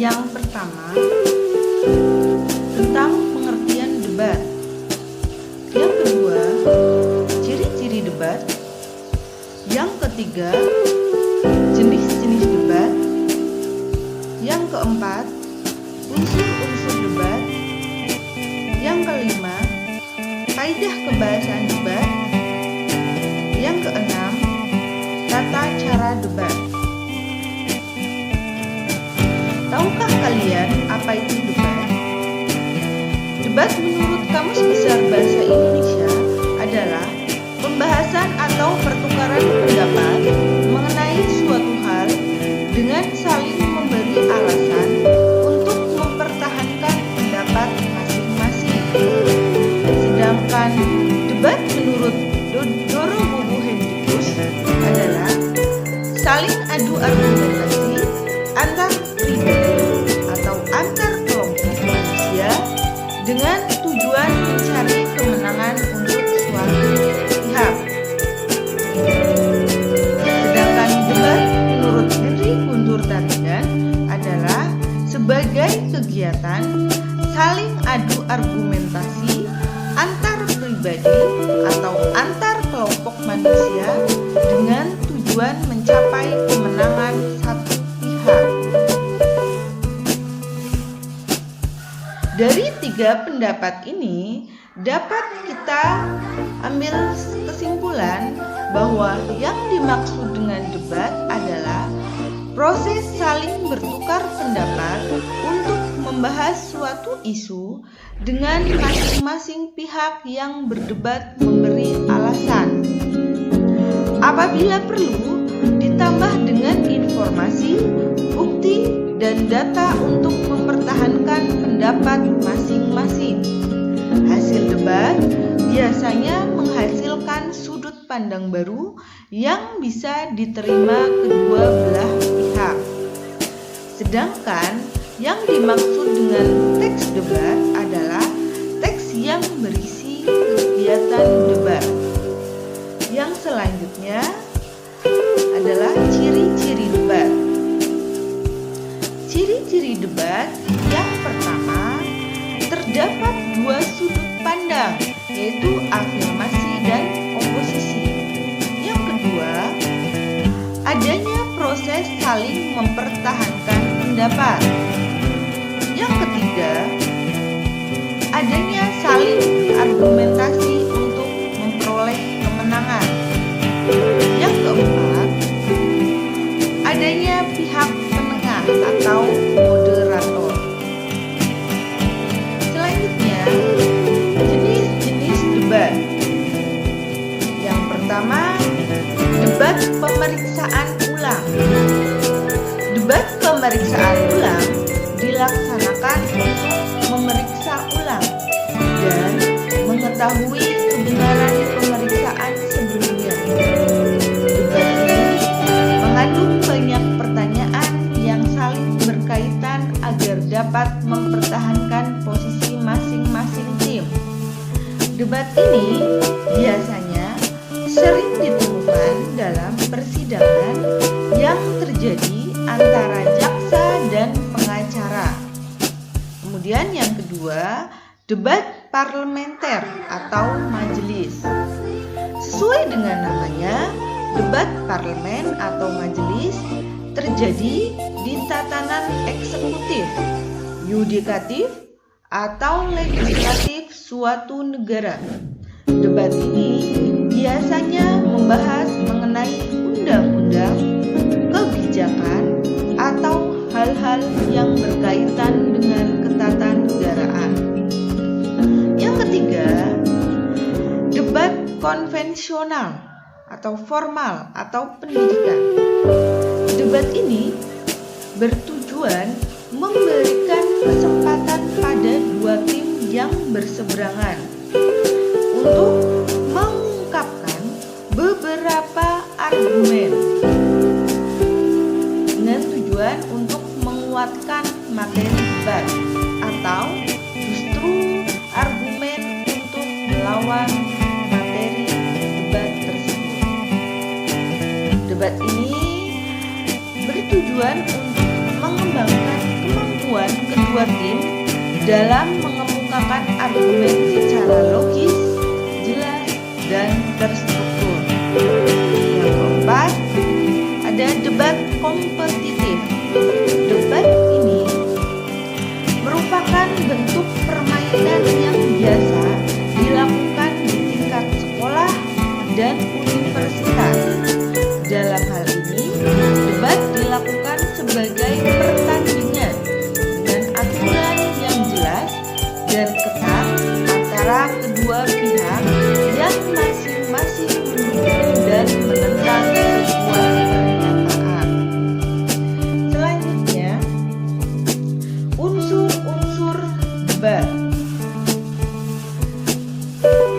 Yang pertama, tentang pengertian debat. Yang kedua, ciri-ciri debat. Yang ketiga, jenis-jenis debat. Yang keempat, unsur-unsur debat. Yang kelima, kaidah kebahasaan debat. Yang keenam, tata cara debat. Tahukah kalian apa itu debat? Debat menurut Kamus Besar Bahasa Indonesia adalah pembahasan atau pertukaran pendapat mengenai suatu hal dengan saling memberi alasan untuk mempertahankan pendapat masing-masing. Sedangkan debat menurut Doro Bubu Hendrikus adalah saling adu argumentasi antar pribadi atau antar kelompok manusia dengan tujuan mencari kemenangan untuk suatu pihak. Sedangkan debat menurut Henry Guntur Tatigan adalah sebagai kegiatan saling adu argumentasi antar pribadi atau antar kelompok manusia dengan tujuan mencapai kemenangan satu pihak. Dari tiga pendapat ini dapat kita ambil kesimpulan bahwa yang dimaksud dengan debat adalah proses saling bertukar pendapat untuk membahas suatu isu dengan masing-masing pihak yang berdebat memberi alasan. Apabila perlu, ditambah dengan informasi, bukti, dan data untuk mempertahankan pendapat masing-masing. Hasil debat biasanya menghasilkan sudut pandang baru yang bisa diterima kedua belah pihak. Sedangkan yang dimaksud dengan teks debat adalah teks yang berisi kegiatan debat. Yang selanjutnya adalah ciri-ciri debat. Ciri-ciri debat yang pertama, terdapat dua sudut pandang, yaitu afirmasi dan oposisi. Yang kedua, adanya proses saling mempertahankan pendapat. Yang ketiga, adanya saling argumentasi untuk memperoleh kemenangan. Yang keempat, adanya pihak penengah atau moderator. Selanjutnya, jenis-jenis debat. Yang pertama, debat pemeriksaan ulang. Debat pemeriksaan ulang dilaksanakan untuk memeriksa ulang dan mengetahui kebenaran pemeriksaan sebelumnya. Debat ini mengandung banyak pertanyaan yang saling berkaitan agar dapat mempertahankan posisi masing-masing tim. Debat ini biasanya sering ditemukan dalam persidangan yang terjadi antara jaksa dan pengacara. Kemudian yang kedua, debat parlementer atau majelis. Sesuai dengan namanya, debat parlemen atau majelis terjadi di tatanan eksekutif, yudikatif, atau legislatif suatu negara. Debat ini biasanya membahas mengenai undang-undang, kebijakan, atau hal-hal yang berkaitan dengan ketatanegaraan. Yang ketiga, debat konvensional atau formal atau pendidikan. Debat ini bertujuan memberikan kesempatan pada dua tim yang berseberangan untuk mengungkapkan beberapa argumen dengan tujuan untuk menguatkan materi debat atau justru argumen untuk melawan materi debat tersebut. Debat ini bertujuan untuk mengembangkan kemampuan kedua tim dalam mengemukakan argumen secara logis, jelas, dan terstruktur. Yang keempat, ada debat kompetitif. Debat ini merupakan bentuk permainan yang biasa dilakukan di tingkat sekolah dan universitas. Dalam hal ini, debat dilakukan sebagai pertandingan dengan aturan yang jelas dan ketat antara kedua pihak yang masing-masing mendukung dan menentang sebuah pernyataan. Selanjutnya, unsur-unsur debat.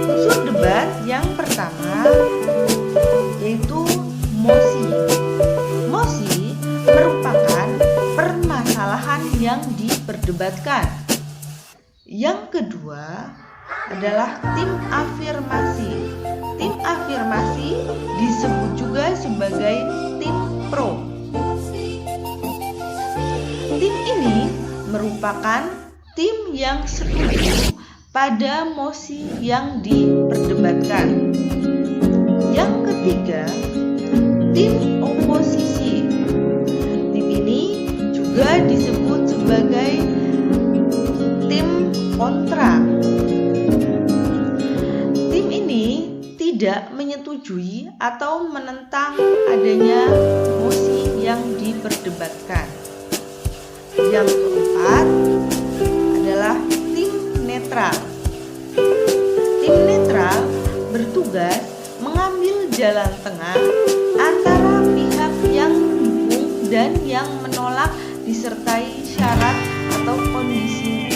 Unsur debat yang pertama yaitu mosi. Mosi merupakan permasalahan yang diperdebatkan. Yang kedua adalah tim afirmasi. Tim afirmasi disebut juga sebagai tim pro. Tim ini merupakan tim yang setuju pada mosi yang diperdebatkan. Yang ketiga, tim oposisi. Tim ini juga disebut sebagai tim kontra. Tim ini tidak menyetujui atau menentang adanya mosi yang diperdebatkan. Yang keempat adalah tim netral. Tim netral bertugas mengambil jalan tengah antara pihak yang mendukung dan yang menolak disertai syarat atau kondisinya.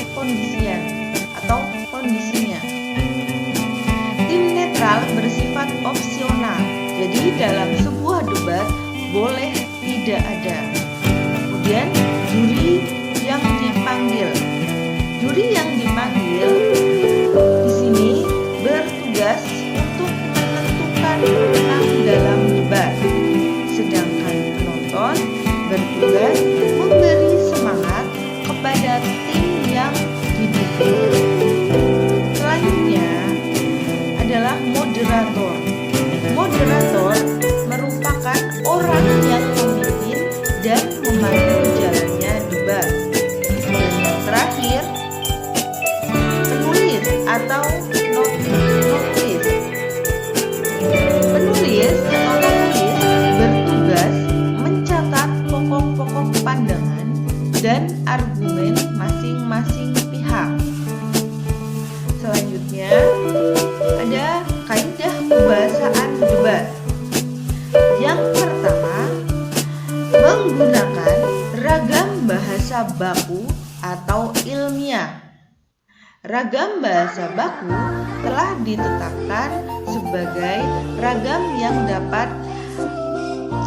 Tim netral bersifat opsional. Jadi dalam sebuah debat boleh tidak ada. Kemudian juri yang dipanggil. Juri yang dipanggil di sini bertugas untuk menentukan pemenang dalam debat. Sedangkan penonton bertugas memberi semangat kepada tim yang didukung. Selanjutnya adalah moderator. Moderator merupakan orang yang memimpin dan memandu jalannya debat. Dan yang terakhir, penulis atau notulis. Penulis atau notulis bertugas mencatat pokok-pokok pandangan dan argumen masing-masing pihak. Selanjutnya ada kaidah kebahasaan debat. Yang pertama, menggunakan ragam bahasa baku atau ilmiah. Ragam bahasa baku telah ditetapkan sebagai ragam yang dapat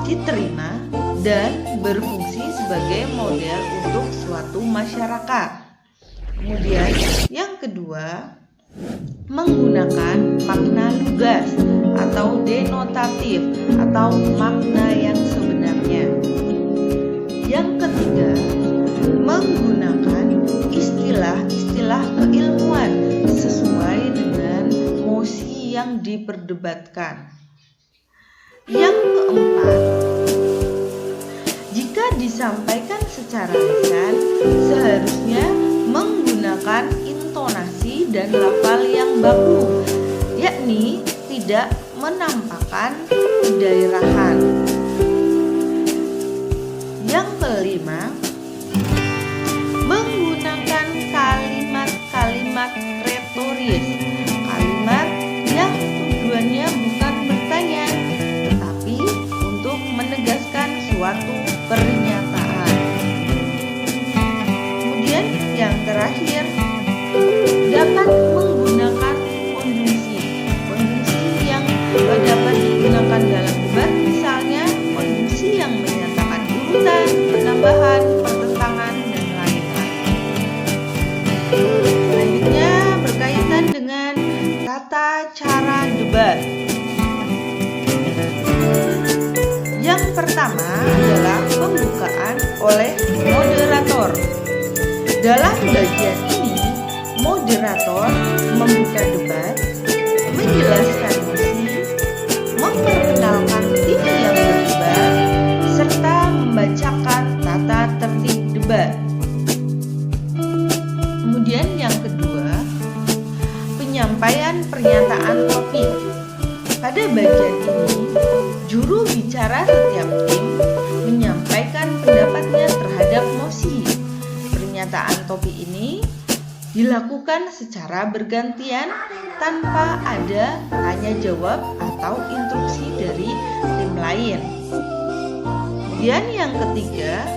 diterima dan berfungsi sebagai model untuk suatu masyarakat. Kemudian yang kedua, menggunakan makna lugas atau denotatif atau makna yang sebenarnya. Yang ketiga, menggunakan istilah-istilah keilmuan sesuai dengan mosi yang diperdebatkan. Yang keempat, jika disampaikan secara lisan, seharusnya menggunakan intonasi dan lafal yang baku, yakni tidak menampakkan kedaerahan. Yang kelima, menggunakan kalimat-kalimat retoris, kalimat yang tujuannya bukan bertanya, tetapi untuk menegaskan suatu pernyataan. Kemudian yang terakhir, dapat menggunakan konjungsi. Konjungsi yang dapat digunakan dalam debat, misalnya konjungsi yang menyatakan urutan, penambahan, pertentangan, dan lain-lain. Selanjutnya berkaitan dengan tata cara debat. Yang pertama adalah pembukaan oleh moderator. Dalam bagian ini, moderator membuka debat, menjelaskan mosi, memperkenalkan tim yang berdebat, serta membacakan tata tertib debat. Kemudian yang kedua, penyampaian pernyataan topik. Pada bagian ini, juru bicara setiap tim menyampaikan pendapatnya terhadap mosi. Pernyataan topik ini dilakukan secara bergantian tanpa ada tanya jawab atau instruksi dari tim lain. Kemudian yang ketiga,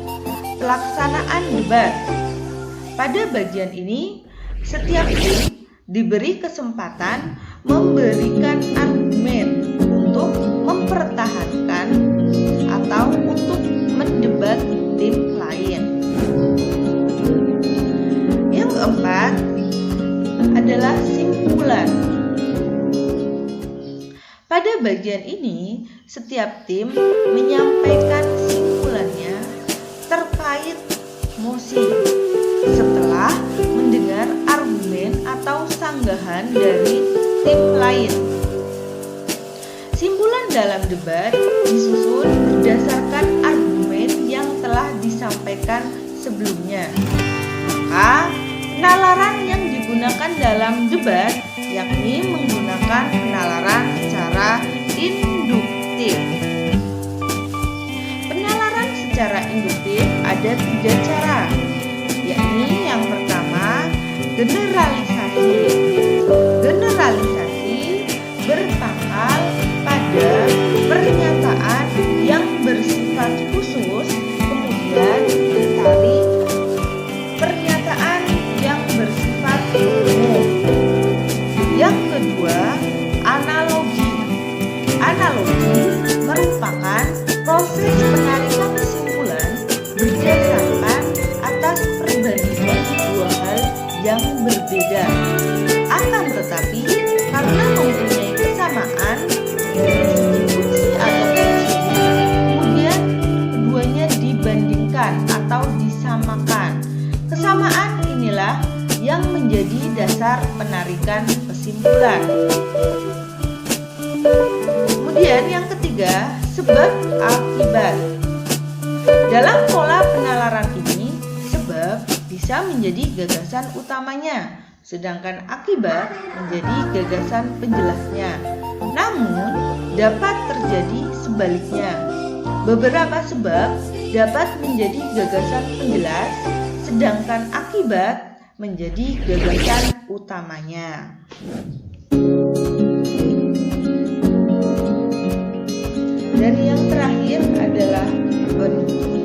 pelaksanaan debat. Pada bagian ini, setiap tim diberi kesempatan memberikan argumen untuk mempertahankan atau untuk mendebat tim lain. Yang keempat adalah simpulan. Pada bagian ini, setiap tim menyampaikan simpulannya terkait mosi setelah mendengar argumen atau sanggahan dari tim lain. Simpulan dalam debat disusun berdasarkan argumen yang telah disampaikan sebelumnya. Maka, penalaran yang digunakan dalam debat yakni menggunakan penalaran secara induktif. Penalaran secara induktif ada 3 cara, yakni yang pertama, generalisasi. Generalisasi berpangkal pada pernyataan yang bersifat khusus, kemudian ditarik pernyataan yang bersifat umum. Yang kedua, analogi. Analogi merupakan proses penarikan kesimpulan berdasarkan atas perbandingan dua hal yang berbeda. Akan tetapi, karena mempunyai kesamaan dari segi fungsi atau fungsi, kemudian keduanya dibandingkan atau disamakan. Kesamaan inilah yang menjadi dasar penarikan kesimpulan. Kemudian yang ketiga, sebab akibat. Dalam pola penalaran ini, sebab bisa menjadi gagasan utamanya, sedangkan akibat menjadi gagasan penjelasnya. Namun, dapat terjadi sebaliknya. Beberapa sebab dapat menjadi gagasan penjelas, sedangkan akibat menjadi gagasan utamanya. Dan yang terakhir adalah penutup.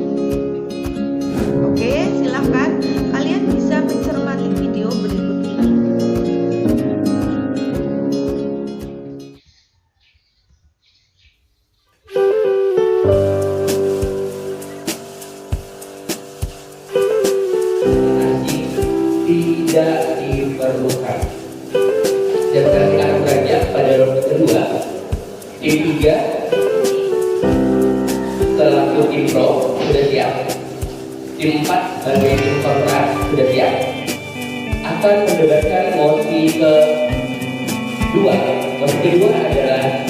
Oke, silakan kalian bisa mencermati video berikut ini. Tidak diperlukan. Dan sekarang kita akan beranjak pada ronde kedua. Tim 3 selaku tim pro sudah siap. Tim 4 sebagai tim kontra sudah siap. Akan mendebatkan mosi kedua. Mosi kedua adalah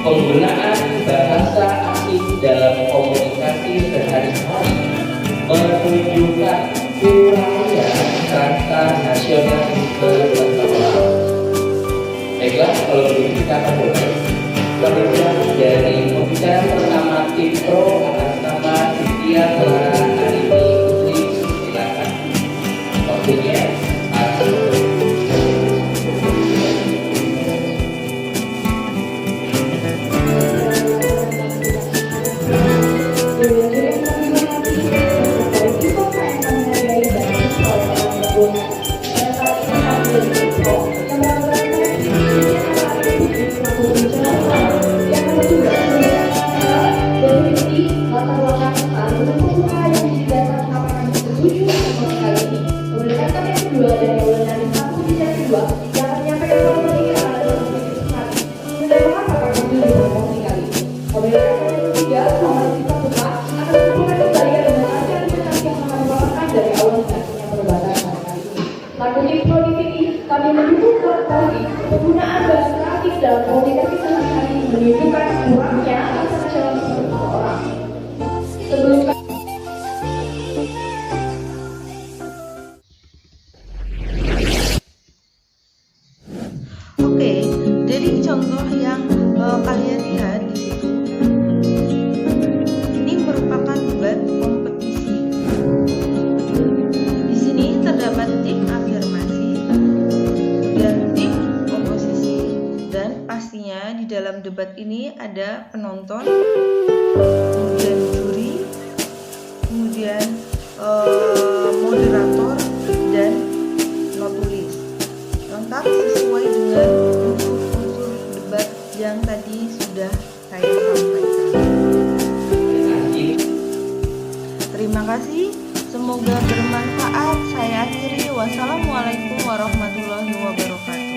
penggunaan bahasa asing dalam komunikasi sehari-hari menunjukkan kurangnya rasa nasionalisme seseorang. Baiklah, kalau begitu kita akan mulai. Kemudian dari pembicara pertama tim pro atas nama Cynthia Clara Arini Putri, silakan. Waktunya Begitu di sini kami mendukung kembali penggunaan bahasa kreatif dalam komunikasi sehari-hari menunjukkan kurangnya rasa nasionalisme seseorang. Sebelum Oke, dari contoh yang kalian lihat di situ, ini merupakan debat kompetisi. Di sini terdapat tim afirmasi dan tim oposisi, dan pastinya di dalam debat ini ada penonton, kemudian juri, kemudian moderator dan notulis, lengkap sesuai dengan unsur-unsur debat yang tadi sudah saya sampaikan. Terima kasih, semoga bermanfaat. Saya akhiri. Wassalamualaikum warahmatullahi wabarakatuh.